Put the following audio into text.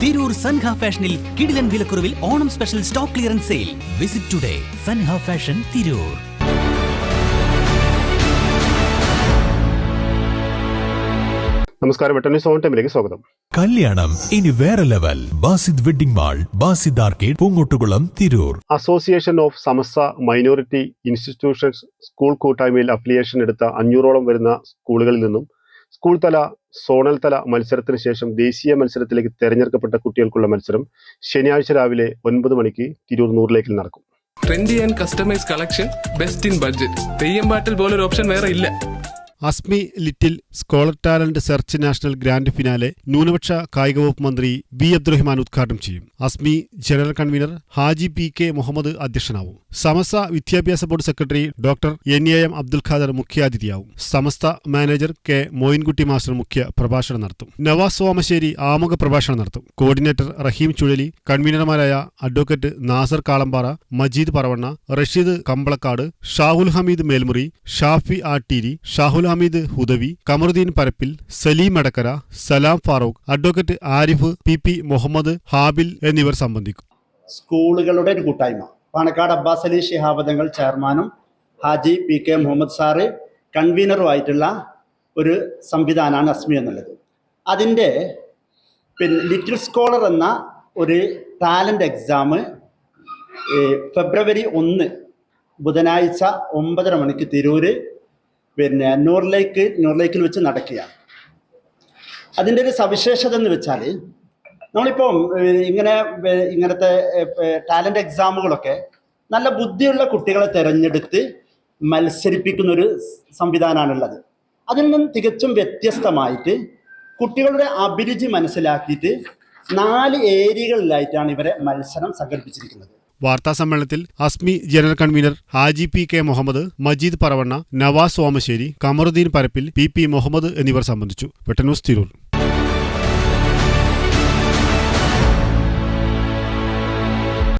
തിരൂർ സൻഹ ഫാഷനിൽ കിടിലൻ വിലക്കുറവിൽ Onam special stock clearance sale. Visit today Sanha fashion Tirur. നമസ്കാരം, വെട്ടന്യൂസ് ഓൺ ടൈമിലേക്ക് സ്വാഗതം. കല്യാണം ഇനി വേറെ level. Basid wedding mall, Basid arcade, Poonkottukulam, Tirur. Association of Samastha minority institutions school കൂട്ടായ്മയിൽ അഫിലിയേഷൻ എടുത്ത 500ഓളം വരുന്ന സ്കൂളുകളിൽ നിന്നും സ്കൂൾ തല, സോണൽ തല മത്സരത്തിന് ശേഷം ദേശീയ മത്സരത്തിലേക്ക് തെരഞ്ഞെടുക്കപ്പെട്ട കുട്ടികൾക്കുള്ള മത്സരം ശനിയാഴ്ച രാവിലെ 9 മണിക്ക് തിരൂർ നൂറിലേക്കിൽ നടക്കും. Trendy and customise collection, best in budget. തെയ്യം പാട്ടിൽ പോലൊരു ഓപ്ഷൻ വേറെ ഇല്ല. Asmi little scholar talent search national grand finale ന്യൂനപക്ഷ കായിക വകുപ്പ് മന്ത്രി ബി അബ്ദുറഹ്മാൻ ഉദ്ഘാടനം ചെയ്യും. Asmi general convener Haji P K. Muhammad അധ്യക്ഷനാവും. സമസ്ത വിദ്യാഭ്യാസ board secretary doctor N A M. Abdul Khader മുഖ്യാതിഥിയാവും. Samastha manager K Moinkutty master മുഖ്യ പ്രഭാഷണം നടത്തും. നവാസ് സോമശ്ശേരി ആമുഖ പ്രഭാഷണം നടത്തും. കോർഡിനേറ്റർ റഹീം ചുഴലി, കൺവീനർമാരായ അഡ്വക്കേറ്റ് നാസർ കാളമ്പാറ, മജീദ് പറവണ്ണ, റഷീദ് കമ്പളക്കാട്, ഷാഹുൽ ഹമീദ് മേൽമുറി, ഷാഫി ആട്ടീരി, ഷാഹുൽ ഹമീദ് ഹുദവി, കമറുദ്ദീൻ പരപ്പിൽ, സലീം അടക്കര, സലാം ഫാറൂഖ്, അഡ്വക്കേറ്റ് ആരിഫ് പി മുഹമ്മദ്, ഹാബിൽ എന്നിവർ സംബന്ധിക്കും. സ്കൂളുകളുടെ ഒരു കൂട്ടായ്മ, പാണക്കാട് അബ്ബാസ് അലി ശിഹാബ് തങ്ങൾ ചെയർമാനും ഹാജി പി.കെ. മുഹമ്മദ് സാറ് കൺവീനറുമായിട്ടുള്ള ഒരു സംവിധാനമാണ് അസ്മി എന്നുള്ളത്. അതിൻ്റെ ലിറ്റിൽ സ്കോളർ എന്ന ഒരു ടാലൻ്റ് എക്സാം ഫെബ്രുവരി 1 ബുധനാഴ്ച 9:30 മണിക്ക് തിരൂര് നൂറിലേക്കിൽ വെച്ച് നടക്കുകയാണ്. അതിൻ്റെ ഒരു സവിശേഷത എന്ന് വെച്ചാൽ, നമ്മളിപ്പം ഇങ്ങനത്തെ ടാലൻ്റ് എക്സാമുകളൊക്കെ നല്ല ബുദ്ധിയുള്ള കുട്ടികളെ തിരഞ്ഞെടുത്ത് മത്സരിപ്പിക്കുന്നൊരു സംവിധാനമാണുള്ളത്. അതിൽ നിന്നും തികച്ചും വ്യത്യസ്തമായിട്ട് കുട്ടികളുടെ അഭിരുചി മനസ്സിലാക്കിയിട്ട് 4 ഏരിയകളിലായിട്ടാണ് ഇവരെ മത്സരം സംഘടിപ്പിച്ചിരിക്കുന്നത്. വാർത്താസമ്മേളനത്തിൽ Asmi general convener Haji P K. Muhammad, Majeed Paravanna, Navas Somasseri, Kamaruddin Parappil, P Muhammad എന്നിവർ സംബന്ധിച്ചു. വെട്ടന്യൂസ് തിരൂർ.